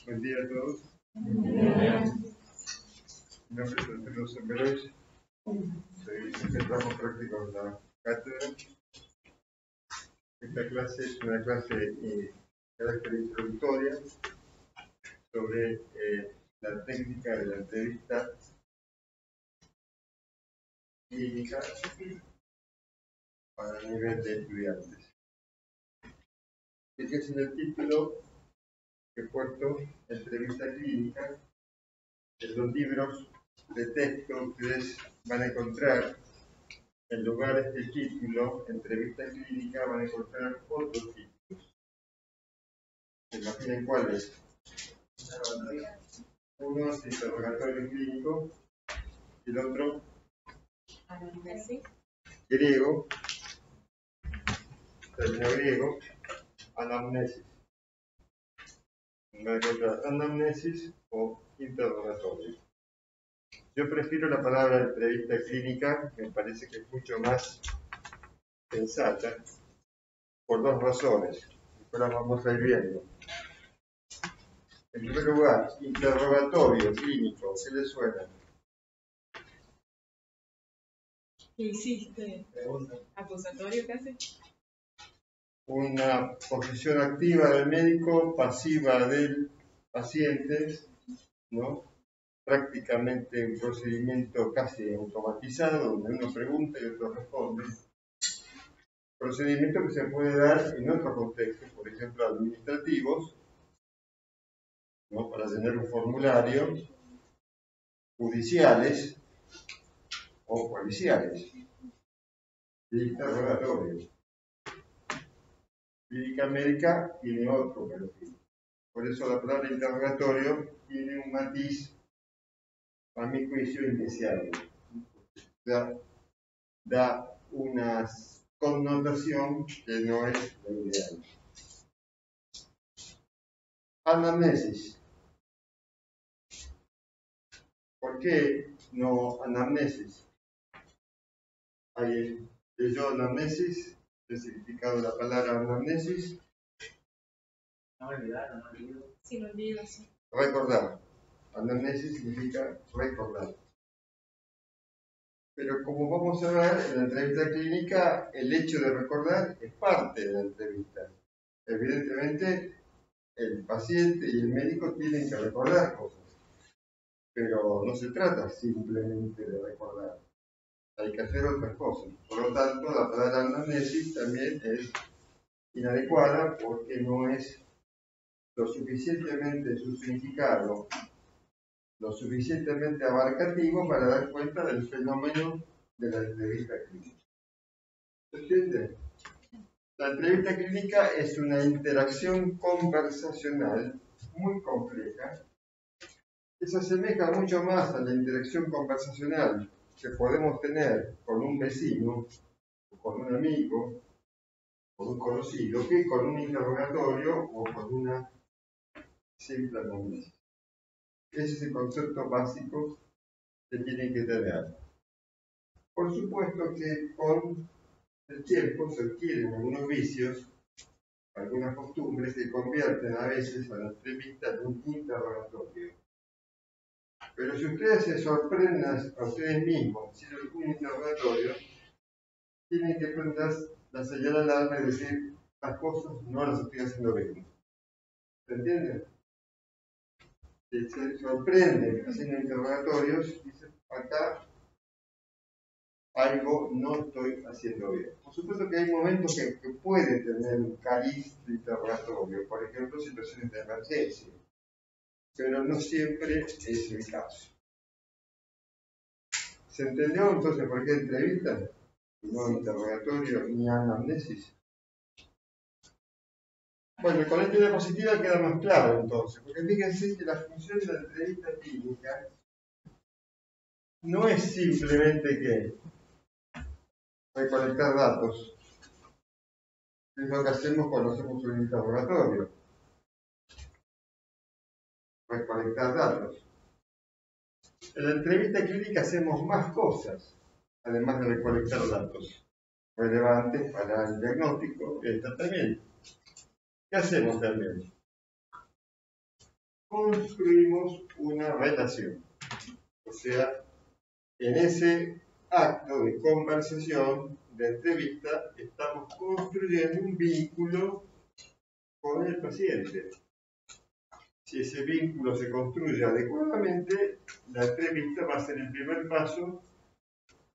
Buen día a todos. Mi nombre es Antonio Semberoy. Soy jefe de trabajo práctico en la cátedra. Esta clase es una clase de carácter introductoria sobre la técnica de la entrevista clínica para el nivel de estudiantes. Fíjense en el título que he puesto, entrevista clínica. En los libros de texto ustedes van a encontrar, en lugar de este título, entrevista clínica, van a encontrar otros títulos. ¿Se imaginan cuáles? Uno es interrogatorio clínico y el otro griego, término griego, anamnesis. Van a encontrar anamnesis o interrogatorio. Yo prefiero la palabra entrevista clínica, me parece que es mucho más sensata, por dos razones. Después las vamos a ir viendo. En primer lugar, interrogatorio clínico, ¿qué le suena? ¿Qué hiciste? ¿Acusatorio casi? Una posición activa del médico, pasiva del paciente, ¿no? Prácticamente un procedimiento casi automatizado, donde uno pregunta y otro responde. Procedimiento que se puede dar en otros contextos, por ejemplo, administrativos, ¿no? Para tener un formulario, judiciales o policiales. Y interrogatorio. Clínica médica tiene otro perfil. Por eso la palabra interrogatorio tiene un matiz, a mi juicio, indeseable. Da una connotación que no es la ideal. Anamnesis. ¿Por qué no anamnesis? Ahí leyó anamnesis, el significado de la palabra anamnesis. No olvidar, no olvido. Sí, no olvido, sí. Recordar. Anamnesis significa recordar. Pero como vamos a ver en la entrevista clínica, el hecho de recordar es parte de la entrevista. Evidentemente, el paciente y el médico tienen que recordar cosas, pero no se trata simplemente de recordar. Hay que hacer otras cosas. Por lo tanto, la palabra anamnesis también es inadecuada porque no es lo suficientemente su significado, lo suficientemente abarcativo para dar cuenta del fenómeno de la entrevista clínica. ¿Se entiende? La entrevista clínica es una interacción conversacional muy compleja que se asemeja mucho más a la interacción conversacional que podemos tener con un vecino, con un amigo, con un conocido, que con un interrogatorio o con una simple anamnesis. Ese es el concepto básico que tienen que tener. Por supuesto que con el tiempo se adquieren algunos vicios, algunas costumbres que convierten a veces a la entrevista en un interrogatorio. Pero si ustedes se sorprenden a ustedes mismos haciendo un interrogatorio, tienen que prender la señal de alarma y decir, las cosas no las estoy haciendo bien. ¿Se entiende? Si se sorprenden haciendo interrogatorios, dicen, acá algo no estoy haciendo bien. Por supuesto que hay momentos que puede tener un cariz de interrogatorio, por ejemplo, situaciones de emergencia, pero no siempre es el caso. ¿Se entendió entonces por qué entrevista? No interrogatorio ni anamnesis. Bueno, con esta diapositiva queda más claro entonces, porque fíjense que la función de la entrevista clínica no es simplemente que recolectar datos, es lo que hacemos cuando hacemos un interrogatorio, recolectar datos. En la entrevista clínica hacemos más cosas, además de recolectar datos relevantes para el diagnóstico y el tratamiento. ¿Qué hacemos también? Construimos una relación. O sea, en ese acto de conversación, de entrevista, estamos construyendo un vínculo con el paciente. Si ese vínculo se construye adecuadamente, la entrevista va a ser el primer paso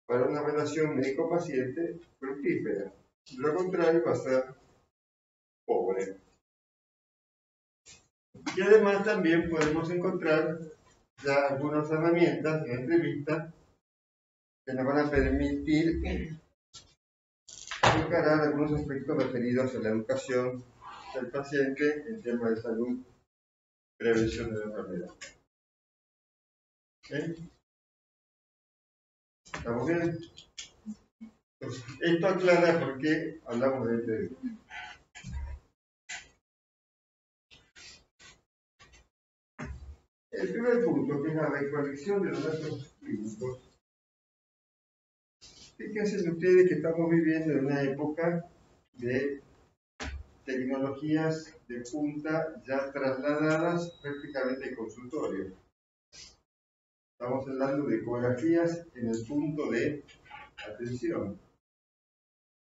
para una relación médico-paciente fructífera. De lo contrario, va a ser pobre. Y además también podemos encontrar ya algunas herramientas de entrevista que nos van a permitir encarar algunos aspectos referidos a la educación del paciente en temas de salud, prevención de la enfermedad. ¿Sí? ¿Estamos bien? Entonces, esto aclara por qué hablamos de entrevista. El primer punto, que es la recolección de los datos clínicos. Fíjense ustedes que estamos viviendo en una época de tecnologías de punta ya trasladadas prácticamente al consultorio. Estamos hablando de ecografías en el punto de atención.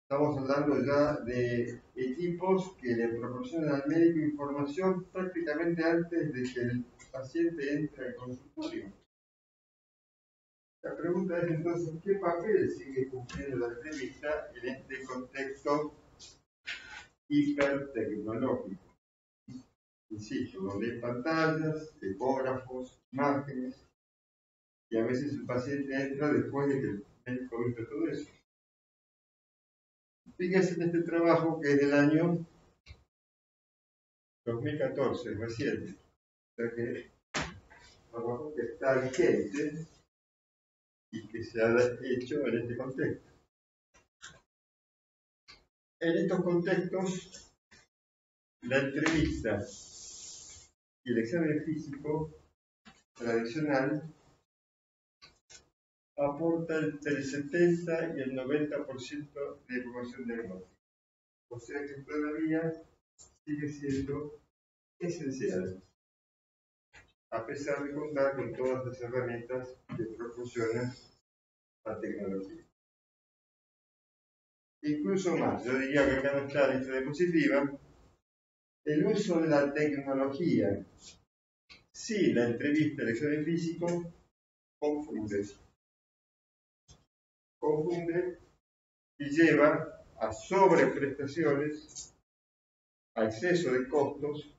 Estamos hablando ya de equipos que le proporcionan al médico información prácticamente antes de que el paciente entre al consultorio. La pregunta es entonces, ¿qué papel sigue cumpliendo la entrevista en este contexto hipertecnológico? Insisto, donde hay pantallas, ecógrafos, imágenes, y a veces el paciente entra después de que el médico ha visto todo eso. Fíjense en este trabajo que es del año 2014, reciente. O sea que trabajo que está vigente y que se ha hecho en este contexto. En estos contextos, la entrevista y el examen físico tradicional aporta entre el 70 y el 90% de información diagnóstica. O sea que todavía sigue siendo esencial, a pesar de contar con todas las herramientas que proporciona la tecnología. Incluso más, yo diría que acá no está la lista diapositiva, el uso de la tecnología, sí, la entrevista, el examen físico, confunde y lleva a sobreprestaciones, a exceso de costos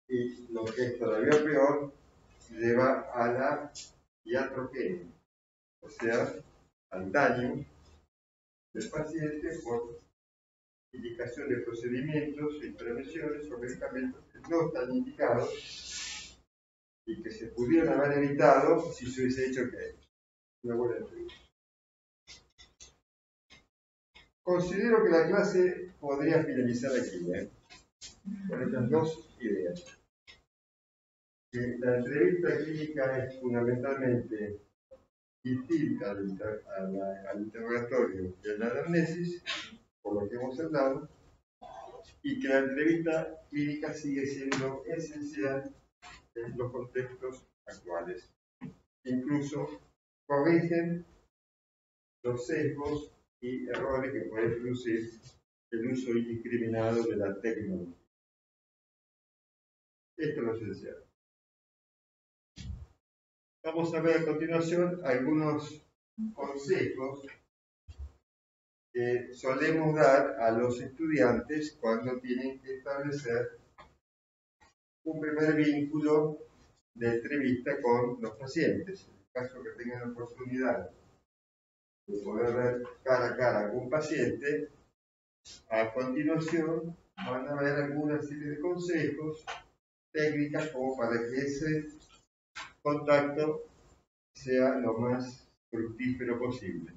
y, lo que es todavía peor, lleva a la iatrogenia, o sea, al daño del paciente por indicación de procedimientos, intervenciones o medicamentos que no están indicados y que se pudieran haber evitado si se hubiese hecho una buena entrevista. Considero que la clase podría finalizar aquí, con estas dos ideas. Que la entrevista clínica es fundamentalmente distinta al interrogatorio y a la anamnesis, por lo que hemos hablado, y que la entrevista clínica sigue siendo esencial en los contextos actuales. Incluso corrigen los sesgos y errores que puede producir el uso indiscriminado de la tecnología. Esto es lo esencial. Vamos a ver a continuación algunos consejos que solemos dar a los estudiantes cuando tienen que establecer un primer vínculo de entrevista con los pacientes. En el caso que tengan la oportunidad de poder ver cara a cara a algún paciente, a continuación van a ver alguna serie de consejos, técnicas como para que ese contacto sea lo más fructífero posible.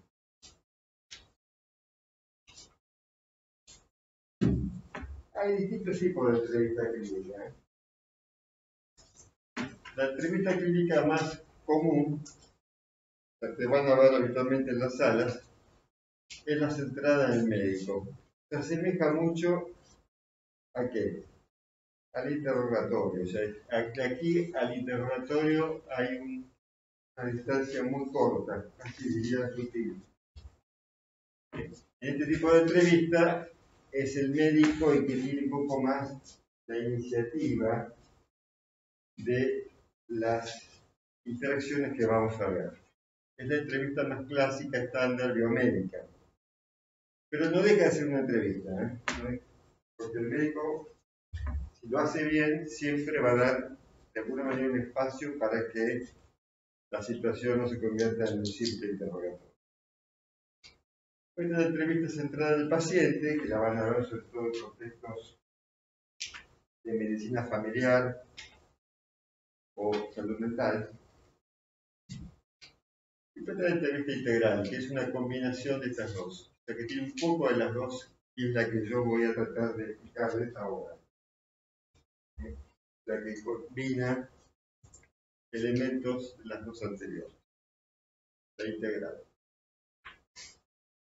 Hay distintos tipos de entrevista clínica. La entrevista clínica más común, la que van a ver habitualmente en las salas, es la centrada en el médico. Se asemeja mucho ¿A qué? Al interrogatorio. O sea, aquí al interrogatorio hay una distancia muy corta, casi diría sutil. En este tipo de entrevista es el médico el que tiene un poco más la iniciativa de las interacciones que vamos a ver. Es la entrevista más clásica, estándar, biomédica. Pero no deja de ser una entrevista, ¿eh? Porque el médico, si lo hace bien, siempre va a dar de alguna manera un espacio para que la situación no se convierta en un simple interrogatorio. Esta entrevista centrada en el paciente, que la van a ver sobre todo en contextos de medicina familiar o salud mental. Y trata de entrevista integral, que es una combinación de estas dos. O sea, que tiene un poco de las dos, y es la que yo voy a tratar de explicarles ahora. La que combina elementos de las dos anteriores. La integral.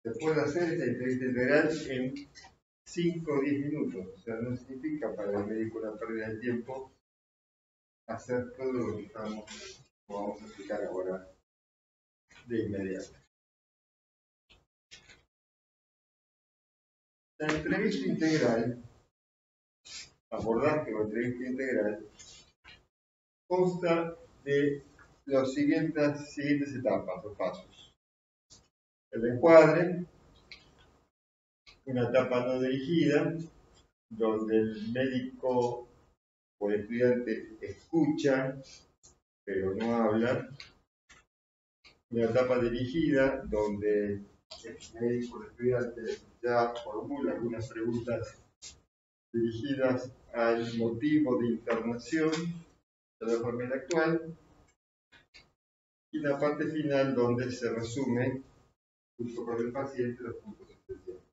Se puede hacer esta entrevista integral en 5 o 10 minutos. O sea, no significa para el médico una pérdida de tiempo hacer todo lo que vamos a explicar ahora de inmediato. La entrevista integral, abordaje o entrevista integral, consta de las siguientes etapas o pasos. El encuadre, una etapa no dirigida, donde el médico o el estudiante escucha, pero no habla. Una etapa dirigida, donde el médico o el estudiante ya formula algunas preguntas dirigidas al motivo de internación de la enfermedad actual. Y la parte final, donde se resume, junto con el paciente, los puntos esenciales.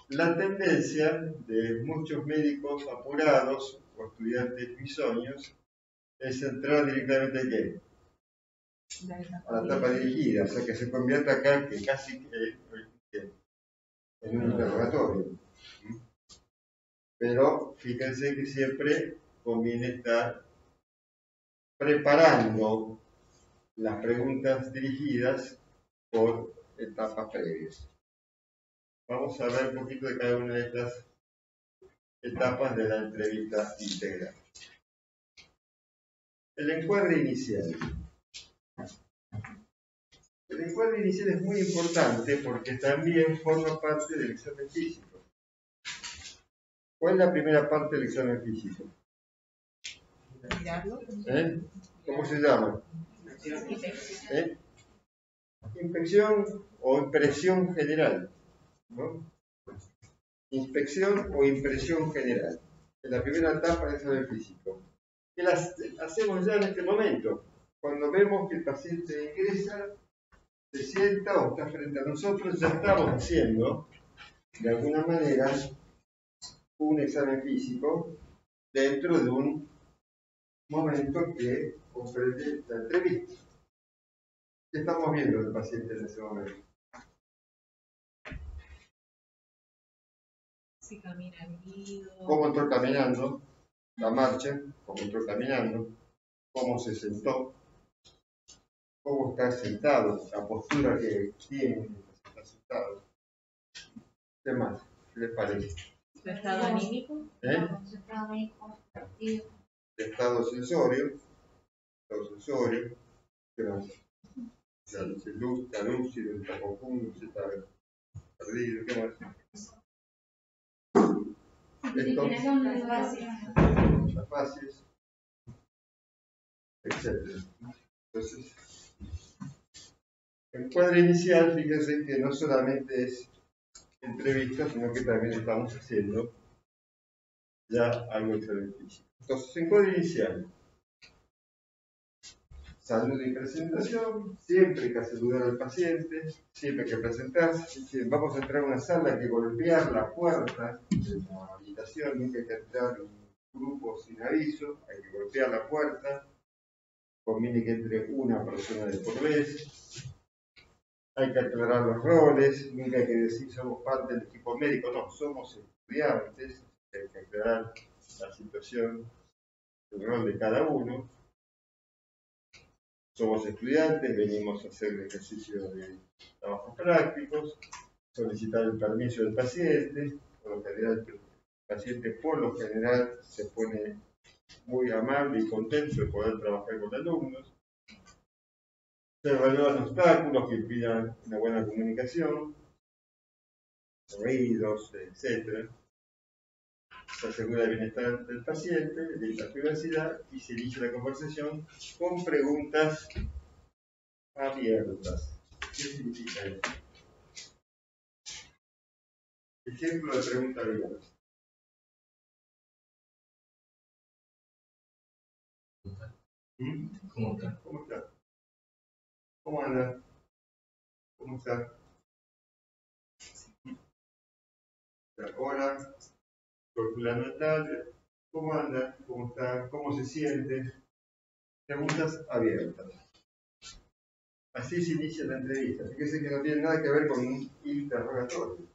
La tendencia de muchos médicos apurados o estudiantes bisoños es entrar directamente ¿a qué? A la etapa dirigida, o sea que se convierte acá que casi en un interrogatorio. Pero fíjense que siempre conviene estar preparando las preguntas dirigidas por etapas previas. Vamos a ver un poquito de cada una de estas etapas de la entrevista integral. El encuadre inicial. El encuadre inicial es muy importante porque también forma parte del examen físico. ¿Cuál es la primera parte del examen físico? ¿Cómo se llama? Inspección o impresión general, ¿no? Inspección o impresión general. Es la primera etapa del examen físico. Que las hacemos ya en este momento. Cuando vemos que el paciente ingresa, se sienta o está frente a nosotros, ya estamos haciendo, de alguna manera, un examen físico dentro de un momento que comprende la entrevista. ¿Qué estamos viendo del paciente en ese momento? Si camina erguido. ¿Cómo entró caminando? La marcha, cómo entró caminando, cómo se sentó, cómo está sentado, la postura que tiene mientras está sentado. ¿Qué más? ¿Qué les parece? ¿Su estado anímico? Su estado anímico activo. Estado sensorio. ¿Qué más? Está lúcido, está confuso, está perdido, ¿qué más? Las fases, etc. Entonces, el cuadro inicial, fíjense que no solamente es entrevista, sino que también estamos haciendo ya algo examen físico. Entonces, en cuadro inicial, salud y presentación, siempre hay que saludar al paciente, siempre hay que presentarse. Si vamos a entrar a una sala, hay que golpear la puerta de la habitación, nunca hay que entrar en un grupo sin aviso, hay que golpear la puerta, conviene que entre una persona de por vez. Hay que aclarar los roles, nunca hay que decir somos parte del equipo médico, no, somos estudiantes, hay que aclarar la situación, el rol de cada uno. Somos estudiantes, venimos a hacer el ejercicio de trabajos prácticos, solicitar el permiso del paciente, por lo general el paciente por lo general se pone muy amable y contento de poder trabajar con alumnos. Se evalúan obstáculos que impidan una buena comunicación, ruidos, etc. Se asegura el bienestar del paciente, de la privacidad y se inicia la conversación con preguntas abiertas. ¿Qué significa esto? Ejemplo de pregunta abierta. ¿Cómo está? ¿Cómo está? ¿Cómo anda? ¿Cómo está? Hola, soy fulano de tal. ¿Cómo anda? ¿Cómo está? ¿Cómo se siente? Preguntas abiertas. Así se inicia la entrevista. Fíjese que no tiene nada que ver con un interrogatorio.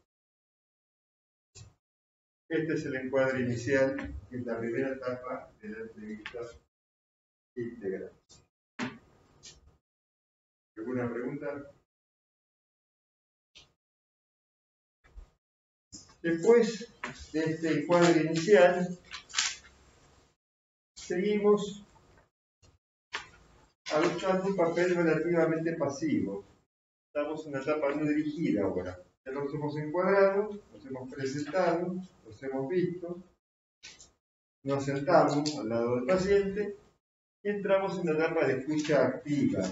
Este es el encuadre inicial, que es la primera etapa de la entrevista integral. ¿Alguna pregunta? Después de este encuadre inicial, seguimos adoptando un papel relativamente pasivo. Estamos en una etapa no dirigida ahora. Ya nos hemos encuadrado, nos hemos presentado, nos hemos visto, nos sentamos al lado del paciente y entramos en una etapa de escucha activa.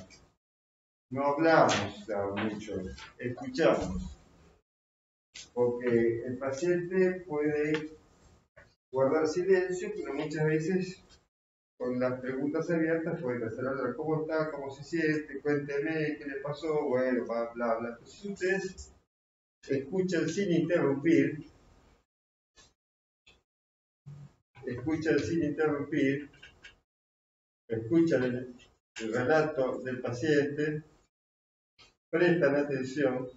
No hablamos mucho, escuchamos. Porque el paciente puede guardar silencio, pero muchas veces con las preguntas abiertas puede hacer otra. ¿Cómo está? ¿Cómo se siente? Cuénteme, ¿qué le pasó? Bueno, bla, bla, bla. Entonces ustedes escuchan sin interrumpir, escuchan el relato del paciente, prestan atención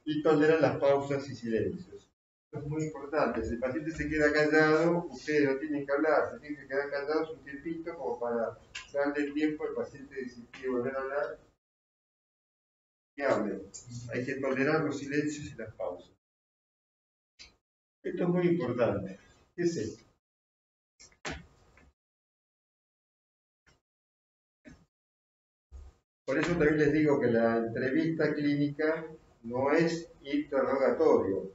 y toleran las pausas y silencios. Esto es muy importante. Si el paciente se queda callado, ustedes no tienen que hablar, se tienen que quedar callados un tiempito como para darle tiempo al paciente si quiere volver a hablar, que hable. Hay que tolerar los silencios y las pausas. Esto es muy importante. ¿Qué es esto? Por eso también les digo que la entrevista clínica no es interrogatorio.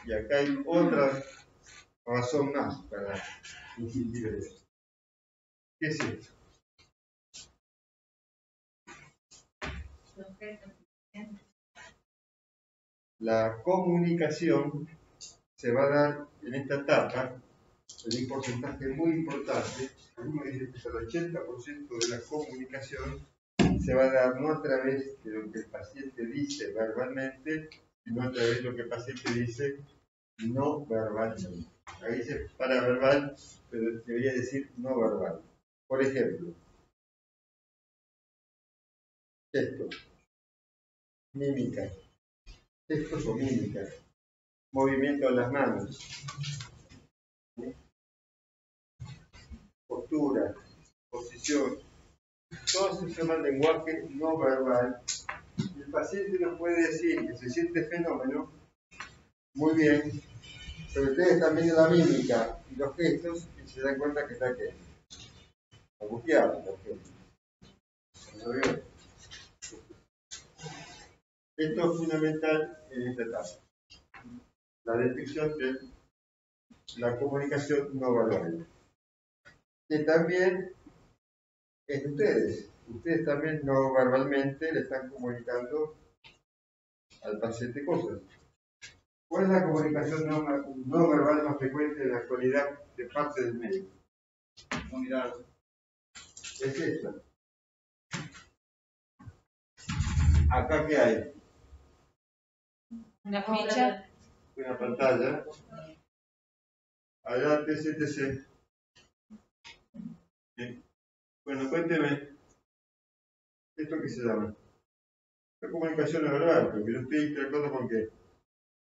Y acá hay otra razón más para insistir en eso. ¿Qué es esto? La comunicación se va a dar en esta etapa en un porcentaje muy importante. Algunos dicen que es el 80% de la comunicación se va a dar no a través de lo que el paciente dice verbalmente, sino a través de lo que el paciente dice no verbalmente. Ahí dice paraverbal, pero debería decir no verbal. Por ejemplo, gestos, mímica, gestos o mímica, movimiento de las manos, ¿sí? Postura, posición, todo se llama lenguaje no verbal. Y el paciente nos puede decir que se siente fenómeno, muy bien, pero ustedes también en la mímica y los gestos y se dan cuenta que está que angustiado, por ejemplo. Esto es fundamental en esta etapa. La detección de la comunicación no verbal. Que también es de ustedes. Ustedes también no verbalmente le están comunicando al paciente cosas. ¿Cuál es la comunicación no verbal más frecuente en la actualidad de parte del médico? No mirar. Es esta. Acá, ¿qué hay? Una ficha. Una pantalla. Adelante, siéntese. Bien. Bueno, cuénteme. ¿Esto qué se llama? La comunicación no verbal, porque yo estoy interactuando con qué?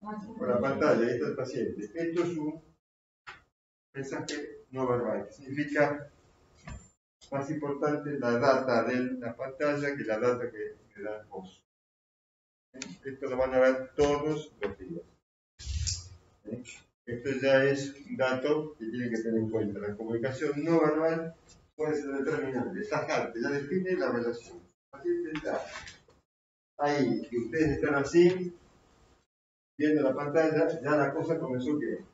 Con la pantalla, ahí está el paciente. Esto es un mensaje no verbal, que significa más importante la data de la pantalla que la data que me da vos. Esto lo van a ver todos los días. Esto ya es un dato que tienen que tener en cuenta. La comunicación no verbal puede ser determinante, es tajante, ya define la relación. El paciente está ahí, y ustedes están así, viendo la pantalla, ya la cosa comenzó que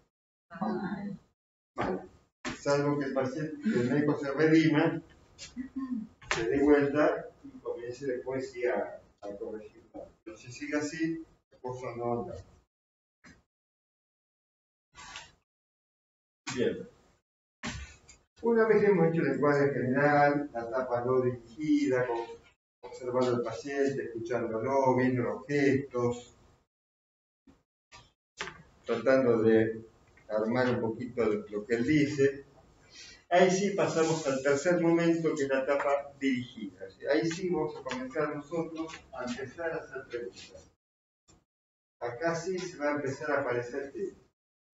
mal. Salvo que el paciente, el médico se redima, se dé vuelta y comience después sí a corregir. Pero si sigue así, la cosa no anda. Bien. Una vez que hemos hecho el encuadre general, la etapa no dirigida, observando al paciente, escuchándolo, viendo los gestos, tratando de armar un poquito lo que él dice, ahí sí pasamos al tercer momento, que es la etapa dirigida. Ahí sí vamos a comenzar nosotros a empezar a hacer preguntas. Acá sí se va a empezar a aparecer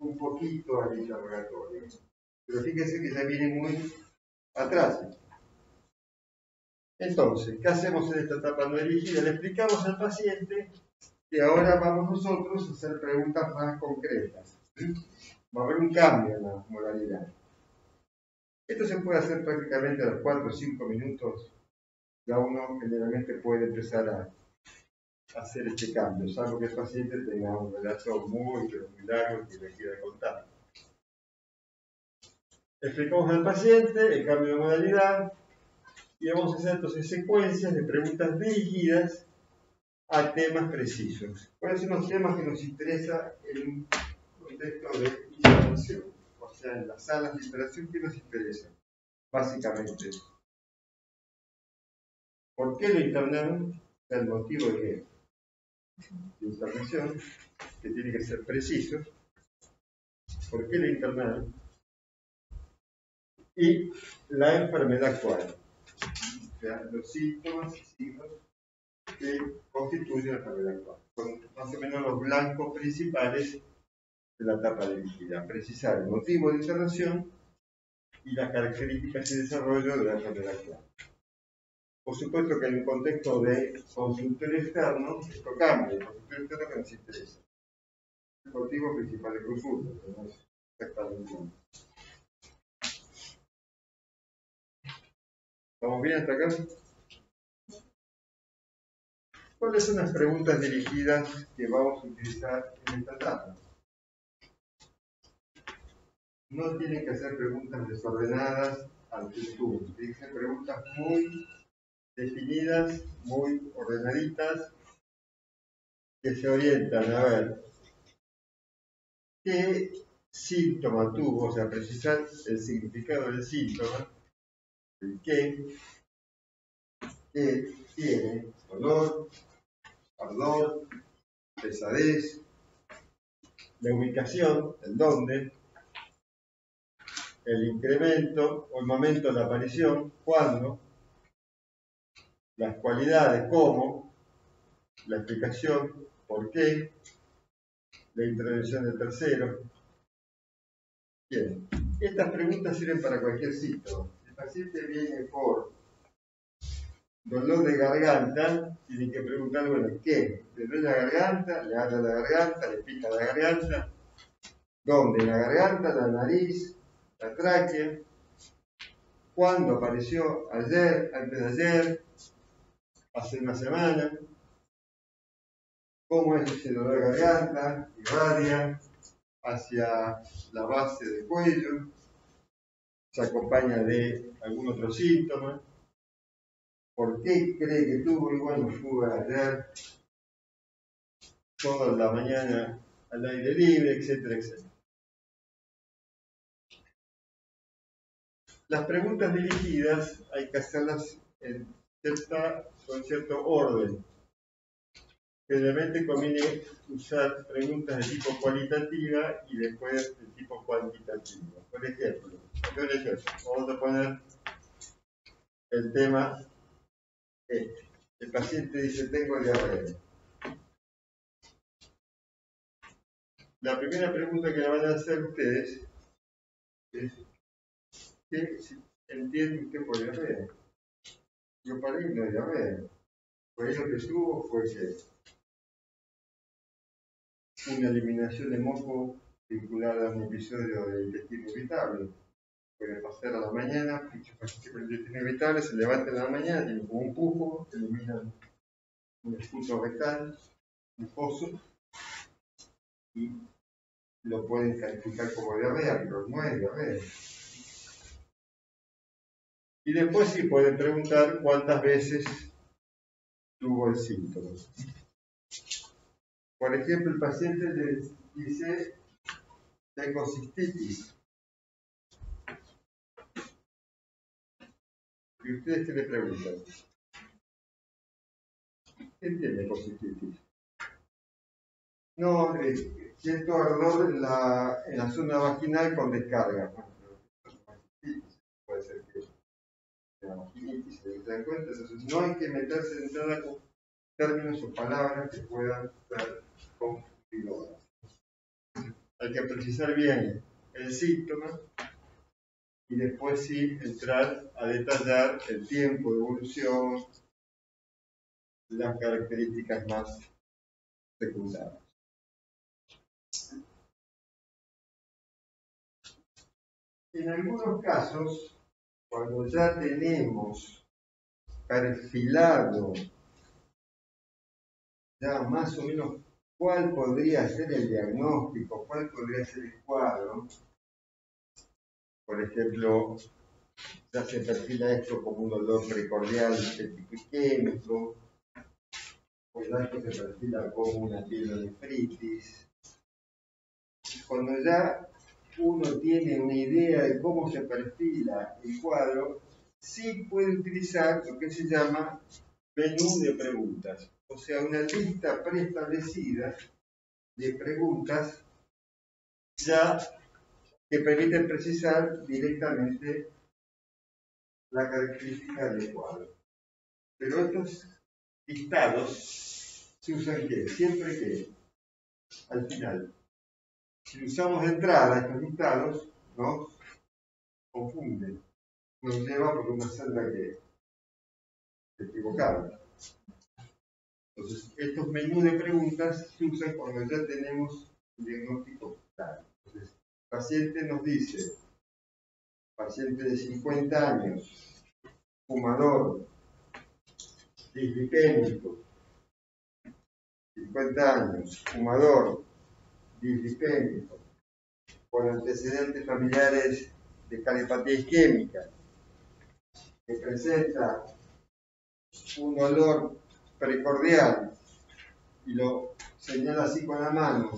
un poquito al interrogatorio. Pero fíjense que ya viene muy atrás. Entonces, ¿qué hacemos en esta etapa no dirigida? Le explicamos al paciente que ahora vamos nosotros a hacer preguntas más concretas. Va a haber un cambio en la modalidad. Esto se puede hacer prácticamente a los 4 o 5 minutos. Ya uno generalmente puede empezar a hacer este cambio, salvo que el paciente tenga un relato muy largo que le quiera contar. Explicamos al paciente el cambio de modalidad y vamos a hacer entonces secuencias de preguntas dirigidas a temas precisos. ¿Cuáles son los temas que nos interesan en un contexto de intervención? O sea, en las salas de intervención, ¿qué nos interesa? Básicamente, ¿por qué lo internaron? El motivo de intervención, que tiene que ser preciso. ¿Por qué lo internaron? Y la enfermedad actual. O sea, los síntomas y signos que constituyen la enfermedad actual. Son más o menos los blancos principales de la etapa dirigida. Precisar el motivo de internación y las características y desarrollo de la enfermedad actual. Por supuesto que en un contexto de consultorio externo, esto cambia. El consultorio externo que nos interesa. El motivo principal de consulta, pero no es exactamente igual. ¿Estamos bien hasta acá? ¿Cuáles son las preguntas dirigidas que vamos a utilizar en esta etapa? No tienen que ser preguntas desordenadas al tuntún. Tienen que ser preguntas muy definidas, muy ordenaditas, que se orientan a ver qué síntoma tuvo, o sea, precisar el significado del síntoma, el qué tiene, dolor, ardor, pesadez, la ubicación, el dónde, el incremento o el momento de la aparición, cuándo, las cualidades, cómo, la explicación, por qué, la intervención del tercero. Bien, estas preguntas sirven para cualquier síntoma. Si el paciente viene por dolor de garganta, tiene que preguntar, bueno, ¿qué? ¿Le duele la garganta? ¿Le arde la garganta? ¿Le pica la garganta? ¿Dónde? ¿La garganta? ¿La nariz? ¿La tráquea? ¿Cuándo apareció? ¿Ayer? ¿Antes de ayer? ¿Hace una semana? ¿Cómo es ese dolor de garganta? ¿Irradia hacia la base del cuello? ¿Se acompaña de algún otro síntoma? ¿Por qué cree que tuvo? Y bueno, fue ayer toda la mañana al aire libre, etcétera, etcétera. Las preguntas dirigidas hay que hacerlas con cierto orden. Generalmente conviene usar preguntas de tipo cualitativa y después de tipo cuantitativa. Por ejemplo, vamos a poner el tema este. El paciente dice, tengo diarrea. La primera pregunta que le van a hacer ustedes es, ¿qué entiende usted por diarrea? Yo para mí no es diarrea. Por ahí lo que tuvo fue que una eliminación de moco vinculada a un episodio de intestino irritable. Puede pasar a la mañana, dicho paciente con intestino irritable, se levanta en la mañana, tiene como un pujo, elimina un expulso rectal, un pozo, y lo pueden calificar como diarrea, pero no es diarrea. Y después sí pueden preguntar cuántas veces tuvo el síntoma. Por ejemplo, el paciente le dice, tengo cistitis. ¿Y ustedes qué le preguntan? ¿Qué entiende por cistitis? No, siento ardor en la zona vaginal con descarga. Puede ser que la vaginitis, se dan cuenta. Entonces, no hay que meterse de entrada con términos o palabras que puedan ser confundidoras. Hay que precisar bien el síntoma y después sí entrar a detallar el tiempo de evolución, las características más secundarias. En algunos casos, cuando ya tenemos perfilado ya más o menos cuál podría ser el diagnóstico, cuál podría ser el cuadro, por ejemplo, ya se perfila esto como un dolor precordial de tipo isquémico, o ya esto se perfila como una pielonefritis. Cuando ya uno tiene una idea de cómo se perfila el cuadro, sí puede utilizar lo que se llama menú de preguntas, o sea, una lista preestablecida de preguntas ya que permiten precisar directamente la característica del cuadro. Pero estos listados se usan ¿qué? Siempre que al final. Si usamos de entrada estos listados, nos confunden, nos lleva por una senda que es equivocada. Entonces, estos menús de preguntas se usan cuando ya tenemos un diagnóstico claro. Entonces, el paciente nos dice, paciente de 50 años, fumador, dislipémico, 50 años, fumador, dislipémico, con antecedentes familiares de cardiopatia isquémica, que presenta un olor precordial y lo señala así con la mano,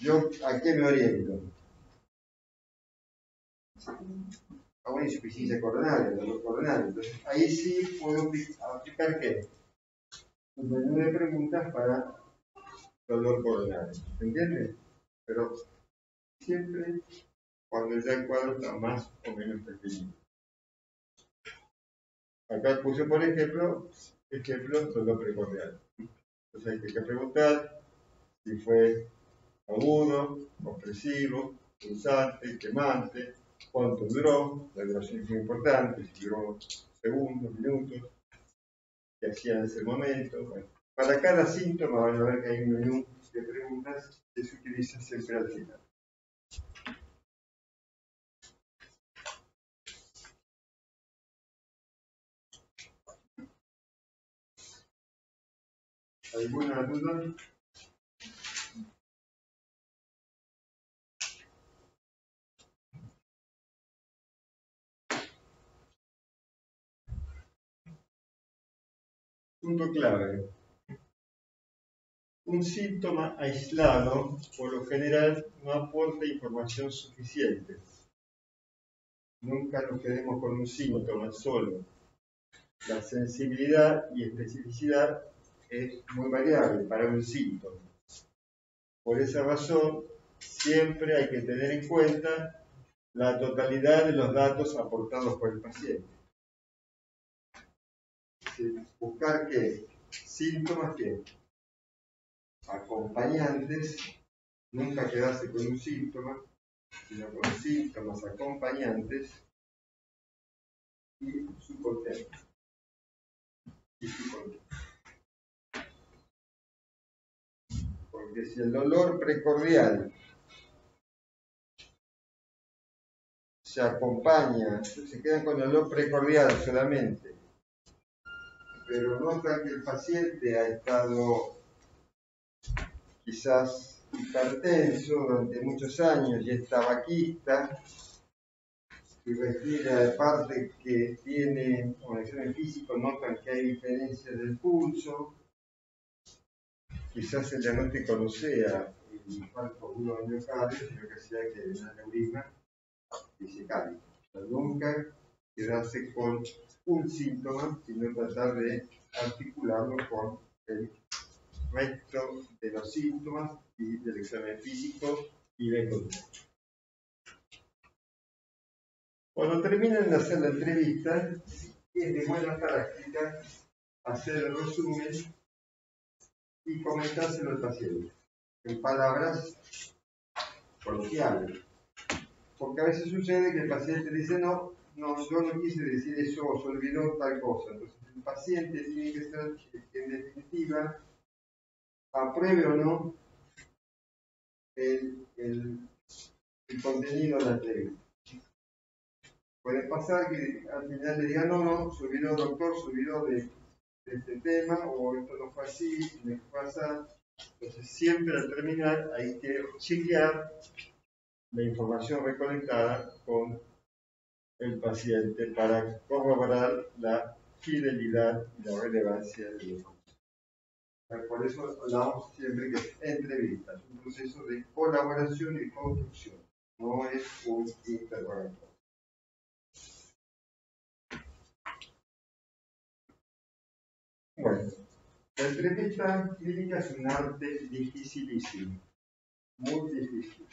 ¿yo a qué me oriento? A una insuficiencia coronaria, dolor coronario. Entonces, ahí sí puedo aplicar ¿qué? Un menú de preguntas para dolor coronario. ¿Se entiende? Pero siempre cuando ya el cuadro está más o menos pequeño. Acá puse, por ejemplo, dolor precordial. Entonces hay que preguntar si fue agudo, opresivo, pulsante, quemante, cuánto duró, la duración es muy importante, si duró segundos, minutos, qué hacía en ese momento. Bueno, para cada síntoma van a ver que hay un menú de preguntas que se utiliza siempre al final. ¿Alguna duda? Punto clave. Un síntoma aislado, por lo general, no aporta información suficiente. Nunca nos quedemos con un síntoma solo. La sensibilidad y especificidad es muy variable para un síntoma. Por esa razón, siempre hay que tener en cuenta la totalidad de los datos aportados por el paciente. buscar que síntomas que acompañantes, nunca quedarse con un síntoma, sino con síntomas acompañantes y su contexto. Porque si el dolor precordial se acompaña, se quedan con el dolor precordial solamente, pero notan que el paciente ha estado quizás hipertenso durante muchos años y es tabaquista y respira de parte que tiene, con examen físico notan que hay diferencias del pulso, quizás el diagnóstico no sea el infarto agudo del miocardio, sino que sea que hay un aneurisma disecálico. O sea, nunca quedarse con un síntoma, sino tratar de articularlo con el resto de los síntomas y del examen físico y del contexto. Cuando terminan de hacer la entrevista, es de buena práctica hacer el resumen y comentárselo al paciente en palabras coloquiales. Porque a veces sucede que el paciente dice, no, yo no quise decir eso o se olvidó tal cosa. Entonces el paciente tiene que ser, en definitiva, apruebe o no el contenido de la entrevista. Puede pasar que al final le digan, no, se olvidó doctor, se olvidó de este tema, o esto no fue así, me pasa. Entonces siempre al terminar hay que chequear la información recolectada con el paciente para corroborar la fidelidad y la relevancia de la información. Por eso hablamos siempre que es entrevista, es un proceso de colaboración y construcción, no es un interrogatorio. Bueno, la entrevista clínica es un arte dificilísimo, muy difícil.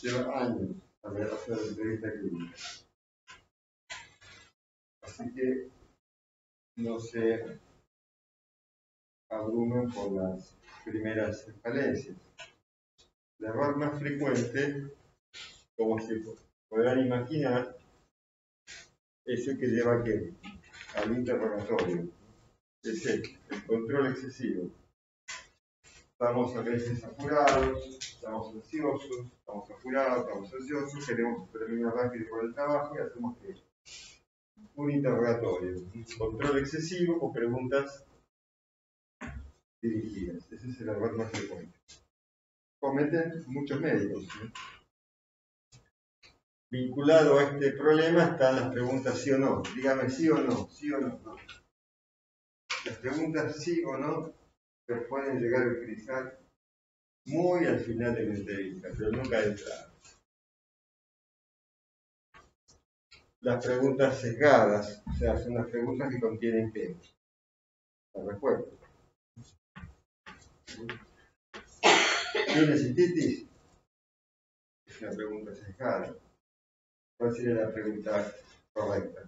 Lleva años saber hacer entrevista clínica. Así que no se abruman por las primeras falencias. El error más frecuente, como se podrán imaginar, es el que lleva al interrogatorio. Es el control excesivo. Estamos a veces apurados, estamos ansiosos, estamos apurados, estamos ansiosos, queremos terminar rápido con el trabajo y hacemos que un interrogatorio, un control excesivo con preguntas dirigidas. Ese es el error más frecuente. Cometen muchos médicos. Vinculado a este problema están las preguntas sí o no. Dígame sí o no, sí o no. No. Las preguntas sí o no se pueden llegar a utilizar muy al final de la entrevista, pero nunca de entrada. Las preguntas sesgadas, o sea, son las preguntas que contienen ¿qué? La respuesta. ¿Tiene cistitis? Es una pregunta sesgada. ¿Cuál sería la pregunta correcta?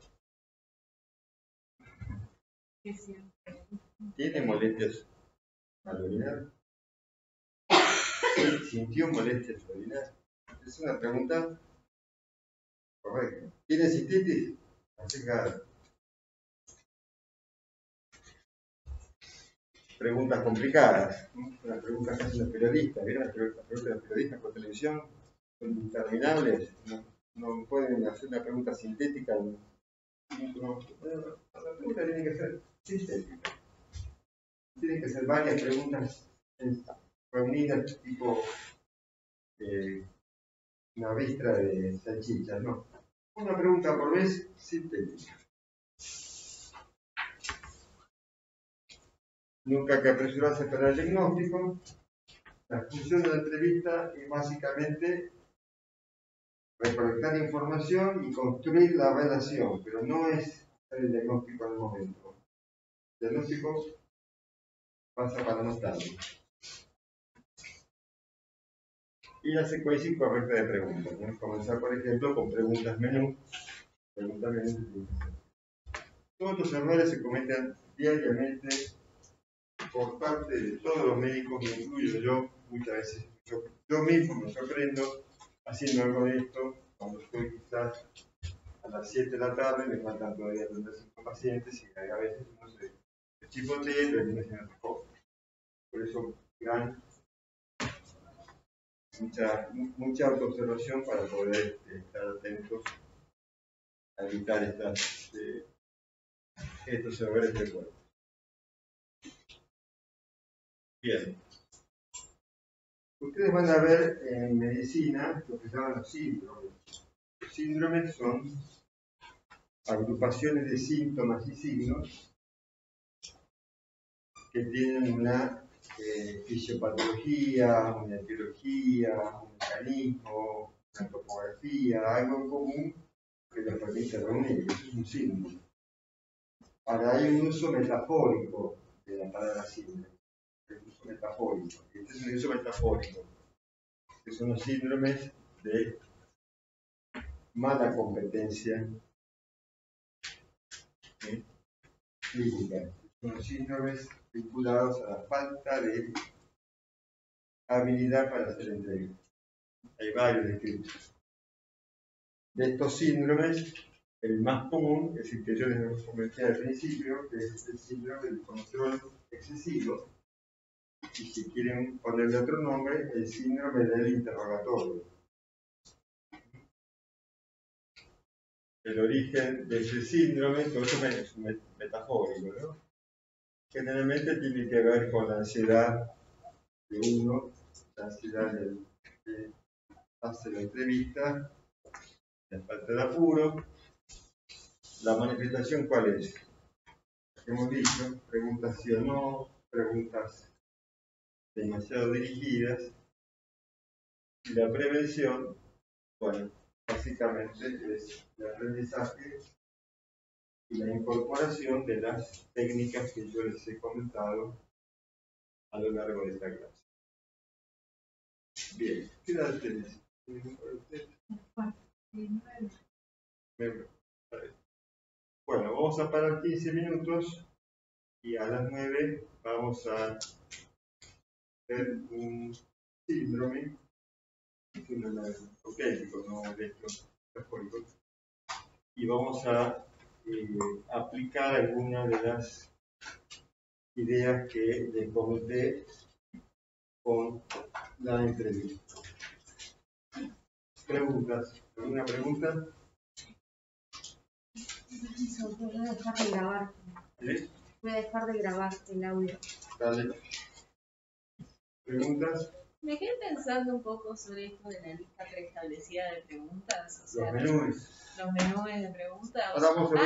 ¿Tiene molestias al orinar? ¿Sintió molestias al orinar? Es una pregunta correcta. ¿Tiene cistitis? Sesgada. Preguntas complicadas. Las preguntas que hacen los periodistas. ¿Vieron las preguntas de los periodistas por televisión? Son interminables. No pueden hacer una pregunta sintética. La pregunta tiene que ser sintética. Tienen que ser varias preguntas reunidas, tipo una vistra de salchichas, ¿no? Una pregunta por vez sintética. Nunca hay que apresurarse para el diagnóstico. La función de la entrevista es básicamente recolectar información y construir la relación, pero no es el diagnóstico al momento. El diagnóstico pasa para más tarde. Y la secuencia incorrecta de preguntas. ¿No? Comenzar, por ejemplo, con preguntas menú. Preguntas menú. Todos estos errores se cometen diariamente por parte de todos los médicos, me incluyo yo, muchas veces yo mismo me sorprendo haciendo algo de esto, cuando estoy quizás a las 7 de la tarde, me faltan todavía atender 5 pacientes y a veces uno se chipotea y termina haciendo otra cosa. Por eso, mucha autoobservación para poder estar atentos a evitar estos errores de cuerpo. Bien. Ustedes van a ver en medicina lo que se llaman los síndromes. Los síndromes son agrupaciones de síntomas y signos que tienen una fisiopatología, una etiología, un mecanismo, una topografía, algo en común que los permite reunir. Eso es un síndrome. Ahora hay un uso metafórico de la palabra síndrome. El uso metafórico. Este es un uso metafórico, que son los síndromes de mala competencia clínica. Son los síndromes vinculados a la falta de habilidad para hacer entrega. Hay varios descritos. De estos síndromes, el más común es el que yo les comenté al principio, que es el síndrome del control excesivo, y si quieren ponerle otro nombre, el síndrome del interrogatorio. El origen de ese síndrome, todo eso es metafórico, ¿no? Generalmente tiene que ver con la ansiedad de uno, la ansiedad de hacer la entrevista, la falta de apuro. La manifestación, ¿cuál es? Hemos dicho, preguntas sí o no, preguntas demasiado dirigidas. Y la prevención, bueno, básicamente es el aprendizaje y la incorporación de las técnicas que yo les he comentado a lo largo de esta clase. Bien, ¿qué edad tenés? Bueno, vamos a parar 15 minutos y a las 9 vamos a ver un síndrome auténtico, no electrofórico, y vamos a aplicar algunas de las ideas que les comenté con la entrevista. ¿Preguntas? ¿Alguna pregunta? Voy a dejar de grabar. ¿Sí? Voy a dejar de grabar el audio. Dale. ¿Preguntas? Me quedé pensando un poco sobre esto de la lista preestablecida de preguntas. O sea, Los menús. Los menús de preguntas. Ahora vamos a ver